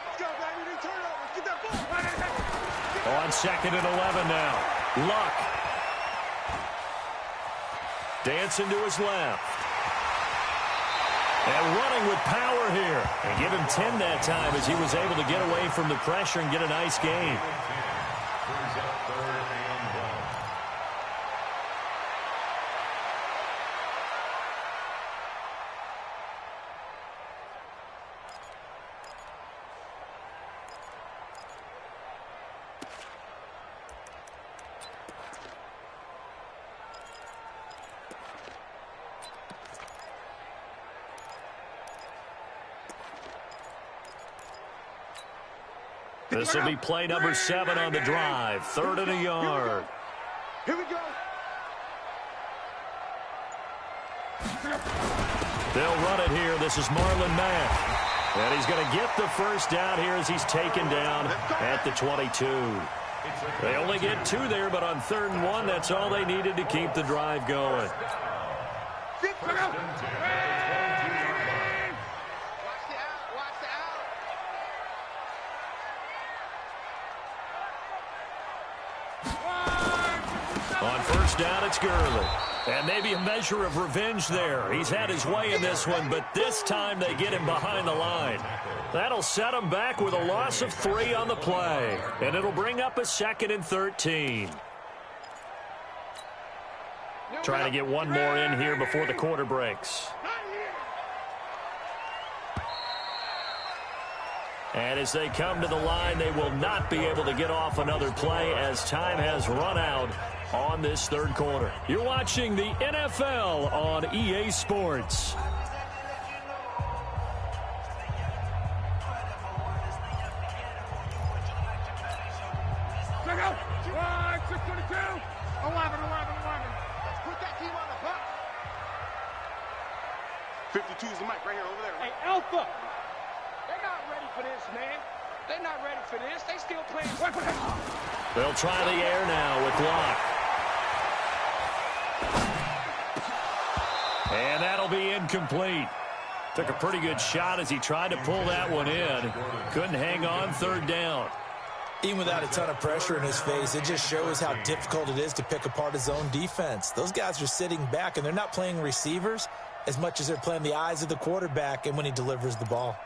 Let's go, baby. Turn over. Get that ball. On 2nd and 11 now. Luck. Dancing to his left. And running with power here. And give him 10 that time as he was able to get away from the pressure and get a nice gain. This will be play number 7 on the drive. 3rd and a yard. Here we go. They'll run it here. This is Marlon Mack. And he's going to get the first down here as he's taken down at the 22. They only get 2 there, but on 3rd and 1, that's all they needed to keep the drive going. On 1st down, it's Gurley. And maybe a measure of revenge there. He's had his way in this one, but this time they get him behind the line. That'll set him back with a loss of 3 on the play. And it'll bring up a 2nd and 13. Trying to get one more in here before the quarter breaks. And as they come to the line, they will not be able to get off another play as time has run out on this 3rd quarter. You're watching the NFL on EA Sports. Check out. 622. 11. Let's put that team on the buck. 52 is the mic right here over there. Hey, Alpha. They're not ready for this, man. They're not ready for this. They still playing. They'll try the air now with Locke. And that'll be incomplete. Took a pretty good shot as he tried to pull that one in. Couldn't hang on 3rd down. Even without a ton of pressure in his face, it just shows how difficult it is to pick apart his own defense. Those guys are sitting back, and they're not playing receivers as much as they're playing the eyes of the quarterback and when he delivers the ball.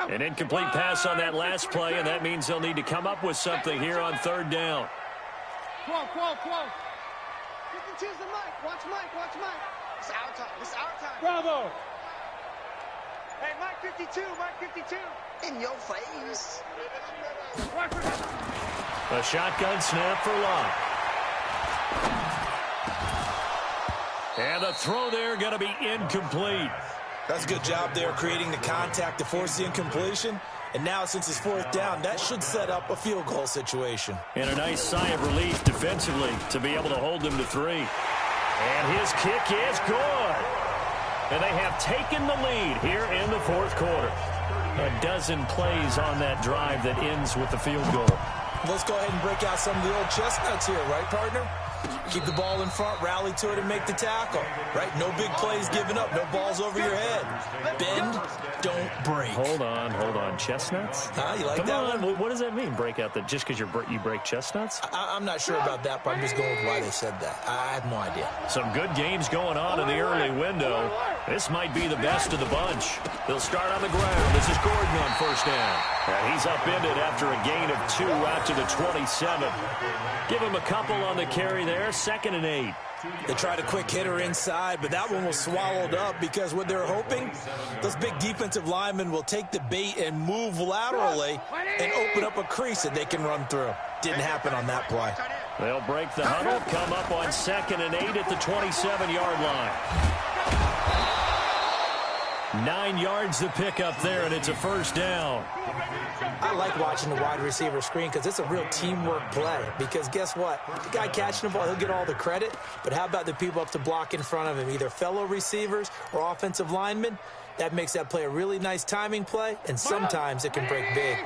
An incomplete pass on that last play, and that means they'll need to come up with something here on 3rd down. Close. 52's the mic. Watch Mike. It's our time. Bravo. Hey, Mike 52. In your face. A shotgun snap for Locke. And the throw there going to be incomplete. That's a good job there creating the contact to force the incompletion. And now since it's 4th down, that should set up a field goal situation. And a nice sigh of relief defensively to be able to hold them to 3. And his kick is good. And they have taken the lead here in the 4th quarter. A dozen plays on that drive that ends with the field goal. Let's go ahead and break out some of the old chestnuts here, right, partner? Keep the ball in front, rally to it, and make the tackle. Right? No big plays given up. No balls over your head. Bend, don't break. Hold on. Chestnuts? You like Come that on. one? What does that mean, break out? That just because you break chestnuts? I'm not sure about that, but I'm just going with why they said that. I have no idea. Some good games going on in the early window. This might be the best of the bunch. They'll start on the ground. This is Gordon on 1st down. And he's upended after a gain of 2 out to the 27. Give him a couple on the carry there. 2nd and 8. They tried a quick hitter inside, but that one was swallowed up because what they're hoping, those big defensive linemen will take the bait and move laterally and open up a crease that they can run through. Didn't happen on that play. They'll break the huddle, come up on 2nd and 8 at the 27-yard line. 9 yards to pick up there, and it's a first down. I like watching the wide receiver screen because it's a real teamwork play. Because guess what? The guy catching the ball, he'll get all the credit. But how about the people up to block in front of him, either fellow receivers or offensive linemen? That makes that play a really nice timing play, and sometimes it can break big.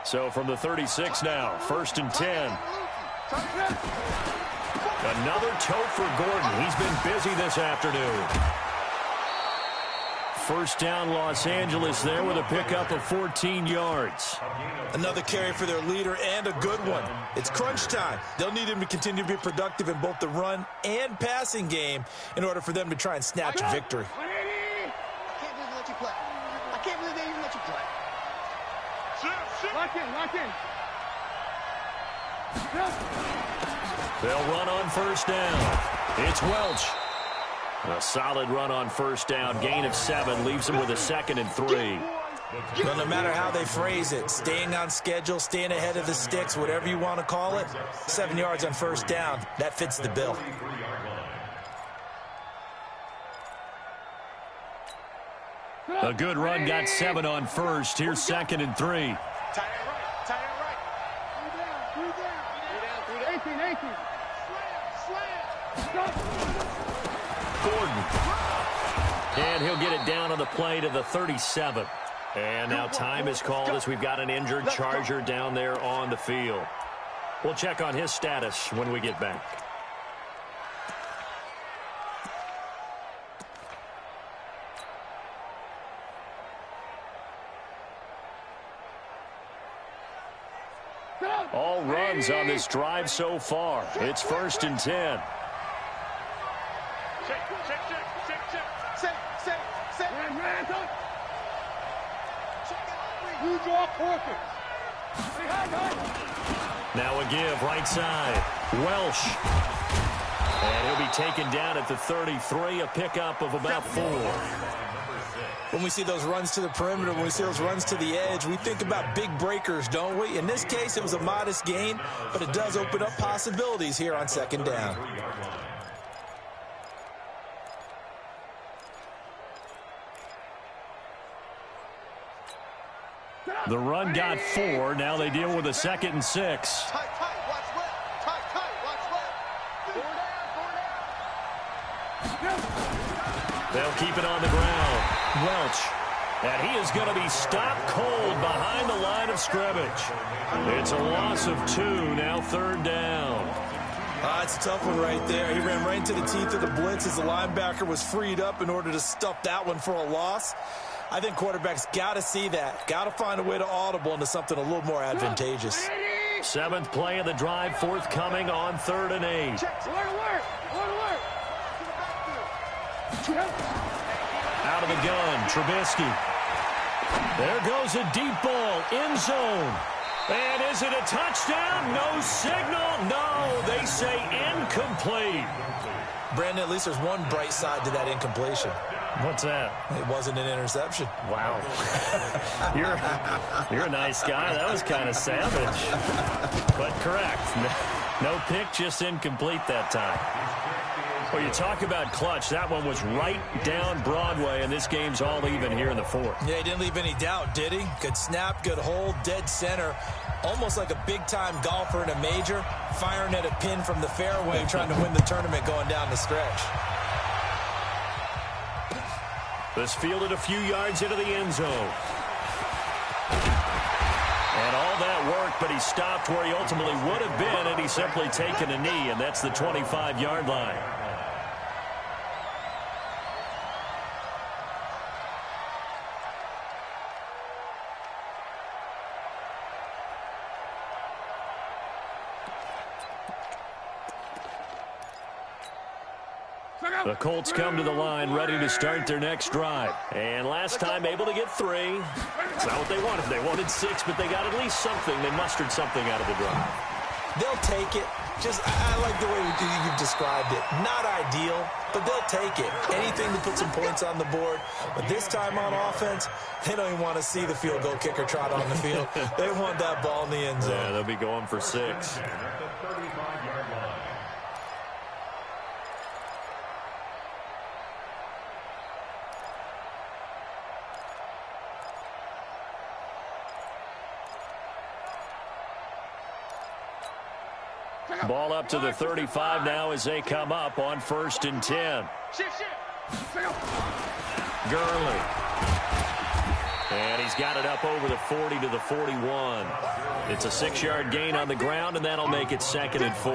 So from the 36 now, 1st and 10. Another tote for Gordon. He's been busy this afternoon. First down, Los Angeles there with a pickup of 14 yards. Another carry for their leader and a good one. It's crunch time. They'll need him to continue to be productive in both the run and passing game in order for them to try and snatch a victory. I can't believe they let you play. I can't believe they even let you play. Lock in. They'll run on first down. It's Welch. A solid run on first down. Gain of 7 leaves them with a 2nd and 3. Well, no matter how they phrase it, staying on schedule, staying ahead of the sticks, whatever you want to call it, 7 yards on first down, that fits the bill. A good run got 7 on first. Here's 2nd and 3. Tight end right. 3 down. 18. Slam. Gordon. And he'll get it down on the play to the 37. And now time is called as we've got an injured Charger down there on the field. We'll check on his status when we get back. All runs on this drive so far. It's 1st and 10. Now a give right side. Welsh. And he'll be taken down at the 33, a pickup of about 4. When we see those runs to the perimeter, when we see those runs to the edge, we think about big breakers, don't we? In this case, it was a modest gain, but it does open up possibilities here on 2nd down. The run got 4. Now they deal with a 2nd and 6. Tight, watch left. Tight, watch left. They'll keep it on the ground. Welch. And he is going to be stopped cold behind the line of scrimmage. It's a loss of 2. Now 3rd down. It's a tough one right there. He ran right into the teeth of the blitz as the linebacker was freed up in order to stuff that one for a loss. I think quarterbacks got to see that. Got to find a way to audible into something a little more advantageous. 7th play of the drive forthcoming on 3rd and 8. Out of the gun, Trubisky. There goes a deep ball, end zone. And is it a touchdown? No signal. No, they say incomplete. Brandon, at least there's one bright side to that incompletion. What's that? It wasn't an interception. Wow. You're a nice guy. That was kind of savage. But correct. No pick, just incomplete that time. Well, you talk about clutch. That one was right down Broadway, and this game's all even here in the 4th. Yeah, he didn't leave any doubt, did he? Good snap, good hold, dead center. Almost like a big-time golfer in a major, firing at a pin from the fairway, trying to win the tournament going down the stretch. This fielded a few yards into the end zone. And all that work, but he stopped where he ultimately would have been, and he's simply taken a knee, and that's the 25-yard line. The Colts come to the line ready to start their next drive. And last time able to get 3. It's not what they wanted. They wanted 6, but they got at least something. They mustered something out of the drive. They'll take it. I like the way you've described it. Not ideal, but they'll take it. Anything to put some points on the board. But this time on offense, they don't even want to see the field goal kicker trot on the field. They want that ball in the end zone. Yeah, they'll be going for 6. Ball up to the 35 now as they come up on 1st and 10. Gurley. And he's got it up over the 40 to the 41. It's a 6-yard gain on the ground, and that'll make it 2nd and 4.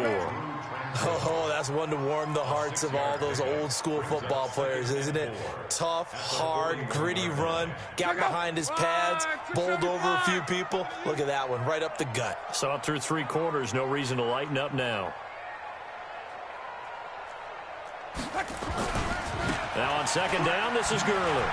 Oh, that's one to warm the hearts of all those old-school football players, isn't it? Tough, hard, gritty run, got behind his pads, bowled over a few people. Look at that one, right up the gut. Saw it through 3 quarters, no reason to lighten up now. Now on 2nd down, this is Gurley.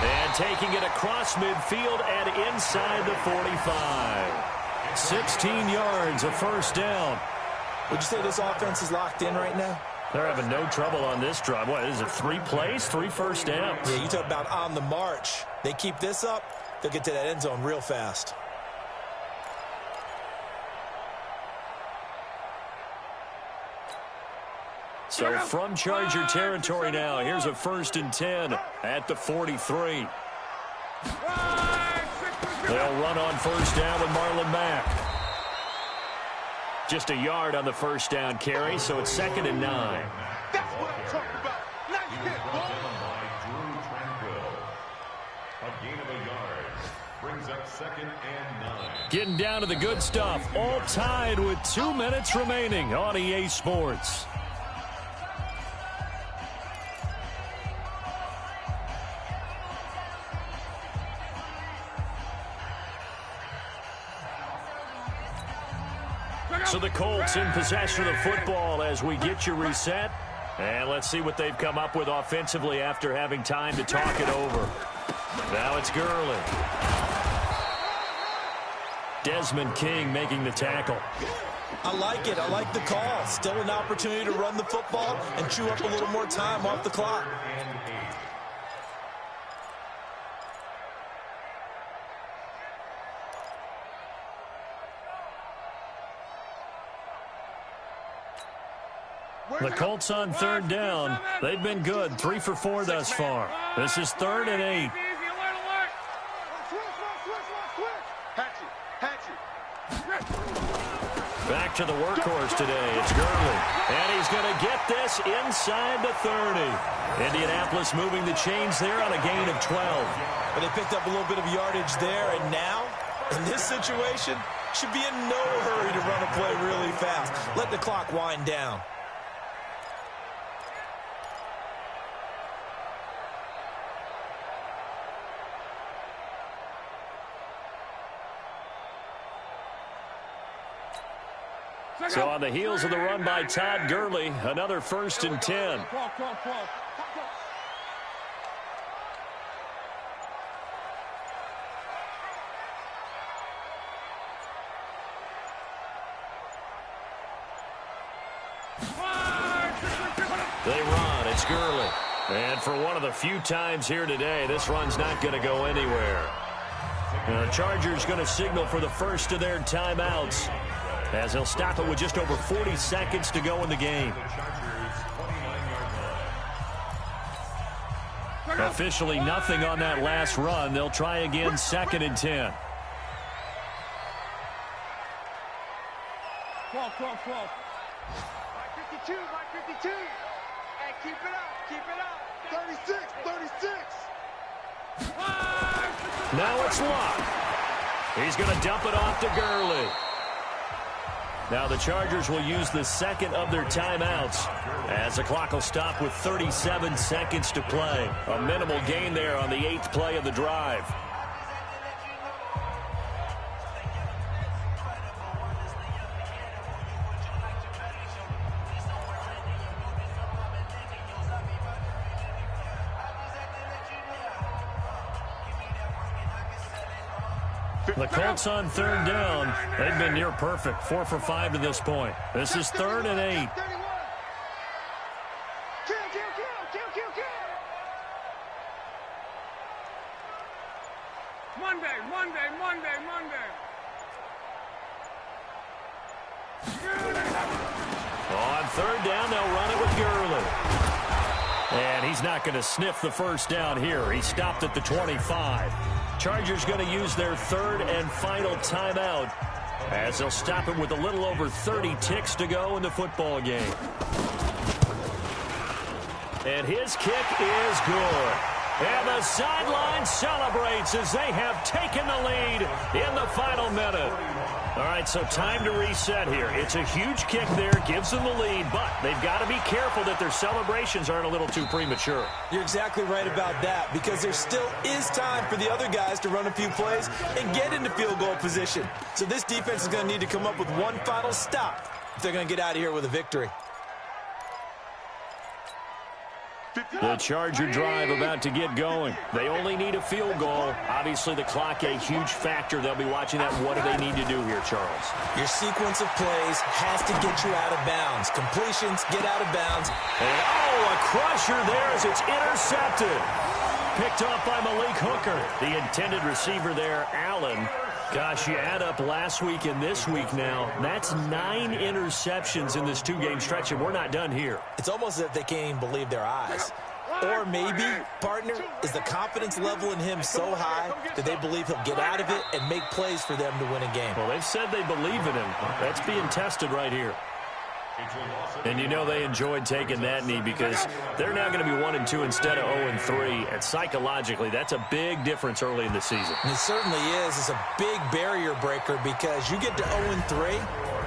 And taking it across midfield and inside the 45. 16 yards, a 1st down. Would you say this offense is locked in right now? They're having no trouble on this drive. What is it, 3 plays, 3 first downs? Yeah, you talk about on the march. They keep this up, they'll get to that end zone real fast. So from Charger territory now, here's a 1st and 10 at the 43. They'll run on 1st down with Marlon Mack. Just a yard on the 1st down carry, so it's 2nd and 9. That's what I'm talking about. Nice hit, A gain of a yard brings up 2nd and 9. Getting down to the good stuff, all tied with 2 minutes remaining on EA Sports. So the Colts in possession of the football as we get you reset. And let's see what they've come up with offensively after having time to talk it over. Now it's Gurley. Desmond King making the tackle. I like it. I like the call. Still an opportunity to run the football and chew up a little more time off the clock. The Colts on 3rd down. They've been good, 3 for 4 thus far. This is 3rd and 8. Back to the workhorse today. It's Gurley. And he's going to get this inside the 30. Indianapolis moving the chains there on a gain of 12. But they picked up a little bit of yardage there, and now, in this situation, should be in no hurry to run a play really fast. Let the clock wind down. So on the heels of the run by Todd Gurley, another 1st and 10. They run. It's Gurley. And for one of the few times here today, this run's not going to go anywhere. The Chargers going to signal for the first of their timeouts, as they'll stop it with just over 40 seconds to go in the game. Officially nothing on that last run. They'll try again, 2nd and 10. 52, 52. Hey, keep it up. 36, 36. Now it's Locke. He's going to dump it off to Gurley. Now the Chargers will use the 2nd of their timeouts as the clock will stop with 37 seconds to play. A minimal gain there on the 8th play of the drive. The Colts on 3rd down. They've been near perfect, 4 for 5 to this point. This is 3rd and 8. Monday. On 3rd down, they'll run it with Gurley. And he's not going to sniff the 1st down here. He stopped at the 25. Chargers going to use their 3rd and final timeout as they'll stop him with a little over 30 ticks to go in the football game. And his kick is good. And the sideline celebrates as they have taken the lead in the final minute. All right, so time to reset here. It's a huge kick there, gives them the lead, but they've got to be careful that their celebrations aren't a little too premature. You're exactly right about that, because there still is time for the other guys to run a few plays and get into field goal position. So this defense is going to need to come up with one final stop if they're going to get out of here with a victory. The Charger drive about to get going. They only need a field goal. Obviously, the clock a huge factor. They'll be watching that. What do they need to do here, Charles? Your sequence of plays has to get you out of bounds. Completions, get out of bounds. And, a crusher there as it's intercepted. Picked off by Malik Hooker. The intended receiver there, Allen. Gosh, you add up last week and this week now. That's 9 interceptions in this 2-game stretch, and we're not done here. It's almost as if they can't even believe their eyes. Or maybe, partner, is the confidence level in him so high that they believe he'll get out of it and make plays for them to win a game. Well, they've said they believe in him. That's being tested right here. And you know they enjoyed taking that knee because they're now going to be 1-2 instead of 0-3. And psychologically, that's a big difference early in the season. And it certainly is. It's a big barrier breaker because you get to 0-3,